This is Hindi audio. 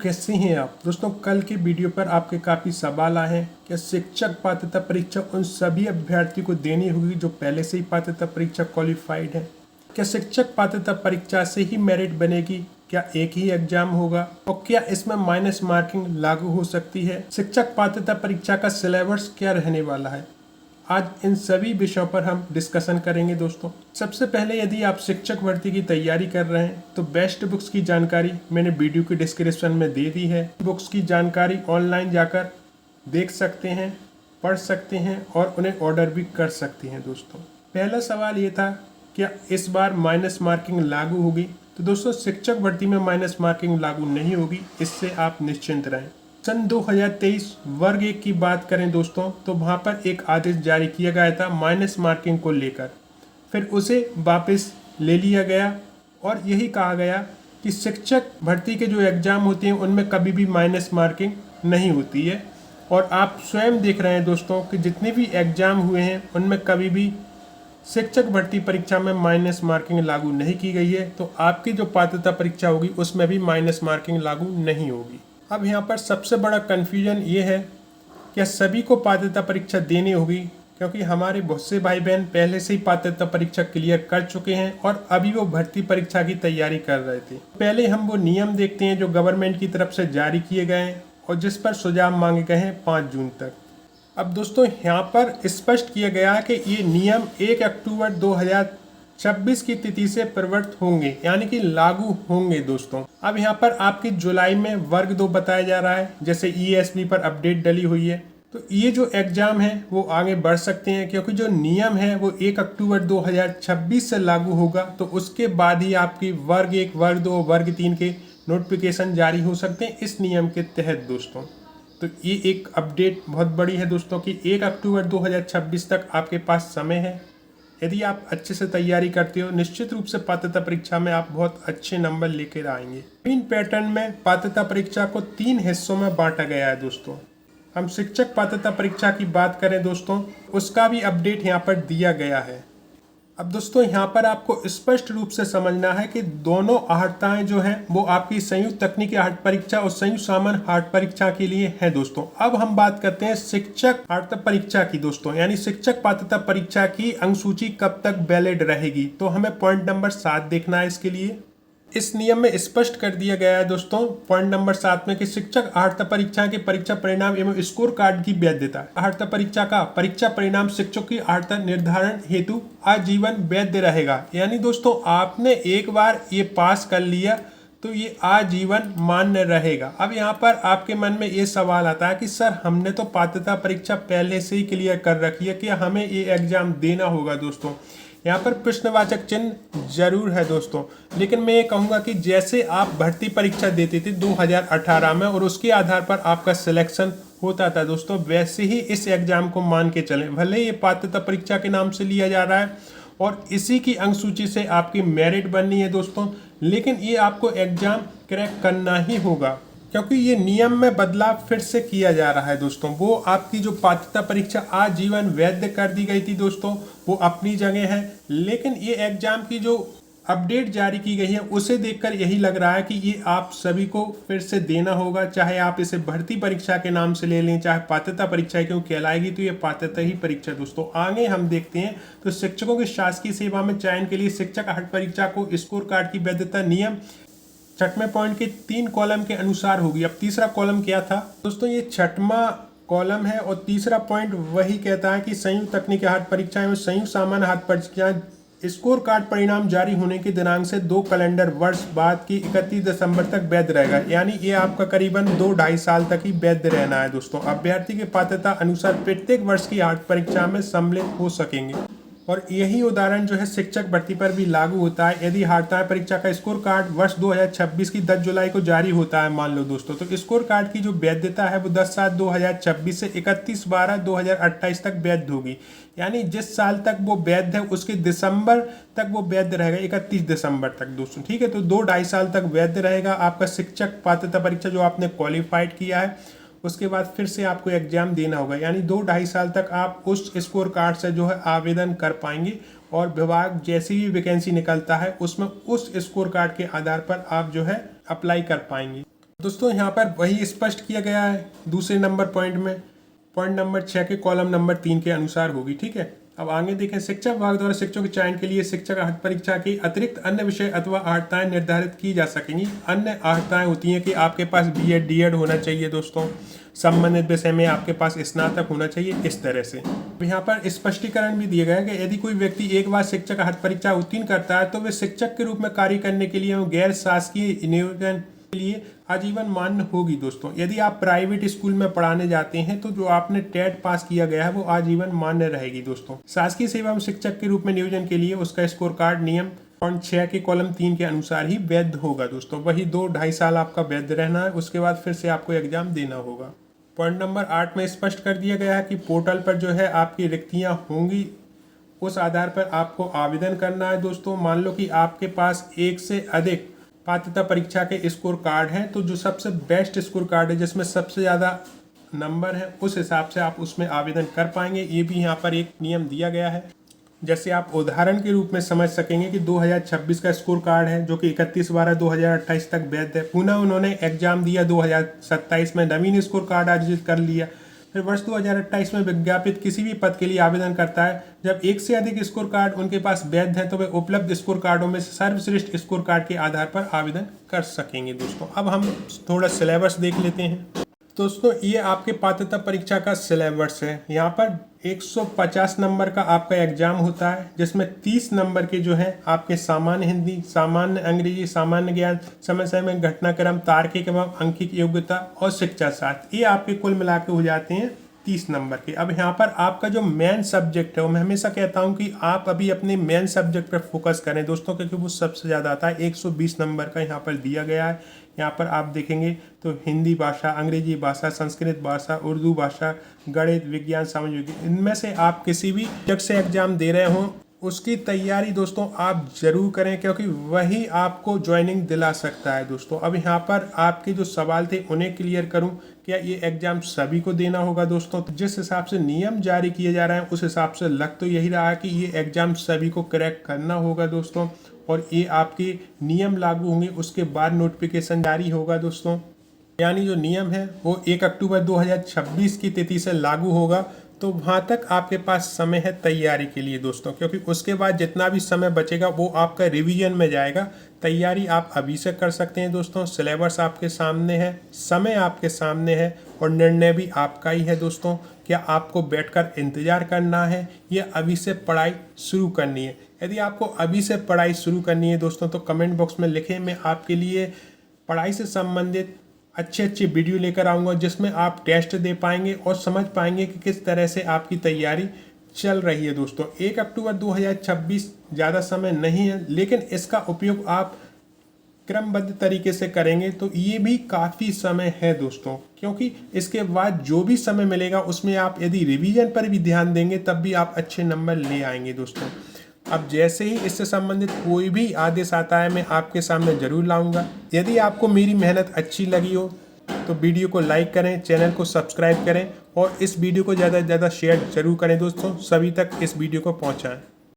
कैसे हैं आप दोस्तों। कल के वीडियो पर आपके काफ़ी सवाल आए हैं। क्या शिक्षक पात्रता परीक्षा उन सभी अभ्यर्थियों को देनी होगी जो पहले से ही पात्रता परीक्षा क्वालिफाइड है? क्या शिक्षक पात्रता परीक्षा से ही मेरिट बनेगी? क्या एक ही एग्जाम होगा और क्या इसमें माइनस मार्किंग लागू हो सकती है? शिक्षक पात्रता परीक्षा का सिलेबस क्या रहने वाला है? आज इन सभी विषयों पर हम डिस्कशन करेंगे दोस्तों। सबसे पहले यदि आप शिक्षक भर्ती की तैयारी कर रहे हैं तो बेस्ट बुक्स की जानकारी मैंने वीडियो की डिस्क्रिप्शन में दे दी है। बुक्स की जानकारी ऑनलाइन जाकर देख सकते हैं, पढ़ सकते हैं और उन्हें ऑर्डर भी कर सकते हैं दोस्तों। पहला सवाल ये था, क्या इस बार माइनस मार्किंग लागू होगी? तो दोस्तों शिक्षक भर्ती में माइनस मार्किंग लागू नहीं होगी, इससे आप निश्चिंत रहें। सन 2023 वर्ग 1 की बात करें दोस्तों तो वहाँ पर एक आदेश जारी किया गया था माइनस मार्किंग को लेकर, फिर उसे वापस ले लिया गया और यही कहा गया कि शिक्षक भर्ती के जो एग्ज़ाम होते हैं उनमें कभी भी माइनस मार्किंग नहीं होती है। और आप स्वयं देख रहे हैं दोस्तों कि जितने भी एग्ज़ाम हुए हैं उनमें कभी भी शिक्षक भर्ती परीक्षा में माइनस मार्किंग लागू नहीं की गई है। तो आपकी जो पात्रता परीक्षा होगी उसमें भी माइनस मार्किंग लागू नहीं होगी। अब यहाँ पर सबसे बड़ा कन्फ्यूजन ये है, क्या सभी को पात्रता परीक्षा देनी होगी? क्योंकि हमारे बहुत से भाई बहन पहले से ही पात्रता परीक्षा क्लियर कर चुके हैं और अभी वो भर्ती परीक्षा की तैयारी कर रहे थे। पहले हम वो नियम देखते हैं जो गवर्नमेंट की तरफ से जारी किए गए हैं और जिस पर सुझाव मांगे गए हैं 5 जून तक। अब दोस्तों यहाँ पर स्पष्ट किया गया है कि ये नियम 1 अक्टूबर 2026 की तिथि से प्रवर्तित होंगे, यानी कि लागू होंगे दोस्तों। अब यहाँ पर आपकी जुलाई में वर्ग 2 बताया जा रहा है, जैसे ESB पर अपडेट डली हुई है। तो ये जो एग्जाम है वो आगे बढ़ सकते हैं क्योंकि जो नियम है वो 1 अक्टूबर 2026 से लागू होगा। तो उसके बाद ही आपकी वर्ग 1, वर्ग 2, वर्ग 3 के नोटिफिकेशन जारी हो सकते हैं इस नियम के तहत दोस्तों। तो ये एक अपडेट बहुत बड़ी है दोस्तों कि 1 अक्टूबर 2026 तक आपके पास समय है। यदि आप अच्छे से तैयारी करते हो निश्चित रूप से पात्रता परीक्षा में आप बहुत अच्छे नंबर लेकर आएंगे। इन पैटर्न में पात्रता परीक्षा को 3 हिस्सों में बांटा गया है दोस्तों। हम शिक्षक पात्रता परीक्षा की बात करें दोस्तों, उसका भी अपडेट यहाँ पर दिया गया है। अब दोस्तों यहाँ पर आपको स्पष्ट रूप से समझना है कि दोनों अर्हताएं जो हैं वो आपकी संयुक्त तकनीकी अर्हता परीक्षा और संयुक्त सामान्य अर्हता परीक्षा के लिए है दोस्तों। अब हम बात करते हैं शिक्षक अर्हता परीक्षा की दोस्तों, यानी शिक्षक पात्रता परीक्षा की अंक सूची कब तक वैलिड रहेगी। तो हमें पॉइंट नंबर 7 देखना है। इसके लिए इस नियम में स्पष्ट कर दिया गया है दोस्तों पॉइंट नंबर 7 में कि शिक्षक अर्हता परीक्षा के परीक्षा परिणाम एवं स्कोर कार्ड की वैधता। अर्हता परीक्षा का परीक्षा परिणाम शिक्षक की अर्हता निर्धारण हेतु आजीवन वैध रहेगा। यानी दोस्तों आपने एक बार ये पास कर लिया तो ये आजीवन मान्य रहेगा। अब यहाँ पर आपके मन में ये सवाल आता है कि सर हमने तो पात्रता परीक्षा पहले से ही क्लियर कर रखी है, क्या हमें ये एग्जाम देना होगा? दोस्तों यहाँ पर प्रश्नवाचक चिन्ह जरूर है दोस्तों, लेकिन मैं ये कहूँगा कि जैसे आप भर्ती परीक्षा देते थे 2018 में और उसके आधार पर आपका सिलेक्शन होता था दोस्तों, वैसे ही इस एग्जाम को मान के चलें। भले ये पात्रता परीक्षा के नाम से लिया जा रहा है और इसी की अंक सूची से आपकी मेरिट बननी है दोस्तों, लेकिन ये आपको एग्जाम क्रैक करना ही होगा क्योंकि ये नियम में बदलाव फिर से किया जा रहा है दोस्तों। वो आपकी जो पात्रता परीक्षा आजीवन वैध कर दी गई थी दोस्तों, वो अपनी जगह है, लेकिन ये एग्जाम की जो अपडेट जारी की गई है उसे देखकर यही लग रहा है कि ये आप सभी को फिर से देना होगा। चाहे आप इसे भर्ती परीक्षा के नाम से ले लें, चाहे पात्रता परीक्षा क्यों कहलाएगी, तो ये पात्रता ही परीक्षा दोस्तों। आगे हम देखते हैं तो शिक्षकों की शासकीय सेवा में चयन के लिए शिक्षक अर्हता परीक्षा को स्कोर कार्ड की वैधता नियम 6वें पॉइंट के 3 कॉलम के अनुसार होगी। अब तीसरा कॉलम क्या था दोस्तों? ये 6वां कॉलम है और तीसरा पॉइंट वही कहता है कि संयुक्त तकनीकी अर्हता परीक्षा एवं संयुक्त सामान्य अर्हता परीक्षा स्कोर कार्ड परिणाम जारी होने के दिनांक से 2 कैलेंडर वर्ष बाद की 31 दिसंबर तक वैध रहेगा। यानी ये आपका करीबन 2-2.5 साल तक ही वैध रहना है दोस्तों। अभ्यर्थी के पात्रता अनुसार प्रत्येक वर्ष की अर्हता परीक्षा में सम्मिलित हो सकेंगे और यही उदाहरण जो है शिक्षक भर्ती पर भी लागू होता है। यदि अर्हता परीक्षा का स्कोर कार्ड वर्ष 2026 की 10 जुलाई को जारी होता है मान लो दोस्तों, तो स्कोर कार्ड की जो वैधता है वो 10/7/2026 से 31/12/2028 तक वैध होगी। यानी जिस साल तक वो वैध है उसके दिसंबर तक वो वैध रहेगा, 31 दिसंबर तक दोस्तों। ठीक है, तो 2-2.5 साल तक वैध रहेगा आपका शिक्षक पात्रता परीक्षा जो आपने क्वालिफाइड किया है। उसके बाद फिर से आपको एग्जाम देना होगा, यानी 2-2.5 साल तक आप उस स्कोर कार्ड से जो है आवेदन कर पाएंगे और विभाग जैसी भी वैकेंसी निकलता है उसमें उस स्कोर कार्ड के आधार पर आप जो है अप्लाई कर पाएंगे। दोस्तों यहाँ पर वही स्पष्ट किया गया है दूसरे नंबर पॉइंट में, पॉइंट नंबर 6 के कॉलम नंबर 3 के अनुसार होगी। ठीक है, अब आगे देखें। शिक्षा विभाग द्वारा शिक्षकों के चयन के लिए शिक्षक अर्हता परीक्षा की अतिरिक्त अन्य विषय अथवा अर्हताएं निर्धारित की जा सकेंगी। अन्य अर्हताएं होती हैं कि आपके पास बीएड डीएड होना चाहिए दोस्तों, संबंधित विषय में आपके पास स्नातक होना चाहिए, इस तरह से। यहाँ पर स्पष्टीकरण भी दिया गया है कि यदि कोई व्यक्ति एक बार शिक्षक अर्हता परीक्षा उत्तीर्ण करता है तो वे शिक्षक के रूप में कार्य करने के लिए गैर शासकीय नियोजन के लिए आजीवन मान्य होगी दोस्तों। यदि आप प्राइवेट स्कूल में पढ़ाने जाते हैं तो जो आपने टेट पास किया गया है वो आजीवन मान्य रहेगी दोस्तों। शासकीय सेवा में शिक्षक के रूप में नियोजन के लिए उसका स्कोर कार्ड नियम पॉइंट 6 के कॉलम 3 के अनुसार ही वैध होगा दोस्तों। वही 2-2.5 साल आपका वैध रहना है, उसके बाद फिर से आपको एग्जाम देना होगा। पॉइंट नंबर 8 में स्पष्ट कर दिया गया है कि पोर्टल पर जो है आपकी रिक्तियां होंगी, उस आधार पर आपको आवेदन करना है दोस्तों। मान लो कि आपके पास एक से अधिक पात्रता परीक्षा के स्कोर कार्ड हैं, तो जो सबसे बेस्ट स्कोर कार्ड है जिसमें सबसे ज़्यादा नंबर है उस हिसाब से आप उसमें आवेदन कर पाएंगे। ये भी यहाँ पर एक नियम दिया गया है। जैसे आप उदाहरण के रूप में समझ सकेंगे कि 2026 का स्कोर कार्ड है जो कि 31/12/2028 तक वैध है। पुनः उन्होंने एग्जाम दिया 2027 में, नवीन स्कोर कार्ड अर्जित कर लिया। फिर वर्ष 2028 में विज्ञापित किसी भी पद के लिए आवेदन करता है, जब एक से अधिक स्कोर कार्ड उनके पास वैध हैं तो वे उपलब्ध स्कोर कार्डों में से सर्वश्रेष्ठ स्कोर कार्ड के आधार पर आवेदन कर सकेंगे दोस्तों। अब हम थोड़ा सिलेबस देख लेते हैं दोस्तों। ये आपके पात्रता परीक्षा का सिलेबस है। यहाँ पर 150 नंबर का आपका एग्जाम होता है, जिसमें 30 नंबर के जो है आपके सामान्य हिंदी, सामान्य अंग्रेजी, सामान्य ज्ञान, समय समय घटनाक्रम, तार्किक एवं अंकिक योग्यता और शिक्षा शास्त्र, ये आपके कुल मिला के हो जाते हैं 30 नंबर के। अब यहाँ पर आपका जो मेन सब्जेक्ट है, वो मैं हमेशा कहता हूँ कि आप अभी अपने मेन सब्जेक्ट पर फोकस करें दोस्तों, क्योंकि वो सबसे ज़्यादा आता है। 120 नंबर का यहाँ पर दिया गया है। यहाँ पर आप देखेंगे तो हिंदी भाषा, अंग्रेजी भाषा, संस्कृत भाषा, उर्दू भाषा, गणित, विज्ञान, सामाजिक विज्ञान, इनमें से आप किसी भी जगह से एग्जाम दे रहे हों उसकी तैयारी दोस्तों आप जरूर करें, क्योंकि वही आपको ज्वाइनिंग दिला सकता है दोस्तों। अब यहाँ पर आपके जो सवाल थे उन्हें क्लियर करूँ। क्या ये एग्जाम सभी को देना होगा दोस्तों? तो जिस हिसाब से नियम जारी किए जा रहे हैं उस हिसाब से लग तो यही रहा है कि ये एग्जाम सभी को क्रैक करना होगा दोस्तों, और ये आपके नियम लागू होंगे उसके बाद नोटिफिकेशन जारी होगा दोस्तों। यानी जो नियम है वो 1 अक्टूबर 2026 की तिथि से लागू होगा, तो वहाँ तक आपके पास समय है तैयारी के लिए दोस्तों, क्योंकि उसके बाद जितना भी समय बचेगा वो आपका रिवीजन में जाएगा। तैयारी आप अभी से कर सकते हैं दोस्तों। सिलेबस आपके सामने है, समय आपके सामने है, और निर्णय भी आपका ही है दोस्तों। क्या आपको बैठकर इंतज़ार करना है या अभी से पढ़ाई शुरू करनी है? यदि आपको अभी से पढ़ाई शुरू करनी है दोस्तों तो कमेंट बॉक्स में लिखें, मैं आपके लिए पढ़ाई से संबंधित अच्छे वीडियो लेकर आऊँगा जिसमें आप टेस्ट दे पाएंगे और समझ पाएंगे कि किस तरह से आपकी तैयारी चल रही है दोस्तों। 1 अक्टूबर 2026 ज़्यादा समय नहीं है, लेकिन इसका उपयोग आप क्रमबद्ध तरीके से करेंगे तो ये भी काफ़ी समय है दोस्तों, क्योंकि इसके बाद जो भी समय मिलेगा उसमें आप यदि रिवीजन पर भी ध्यान देंगे तब भी आप अच्छे नंबर ले आएंगे दोस्तों। अब जैसे ही इससे संबंधित कोई भी आदेश आता है मैं आपके सामने ज़रूर लाऊंगा। यदि आपको मेरी मेहनत अच्छी लगी हो तो वीडियो को लाइक करें, चैनल को सब्सक्राइब करें और इस वीडियो को ज़्यादा से ज़्यादा शेयर जरूर करें दोस्तों, सभी तक इस वीडियो को पहुंचाएं।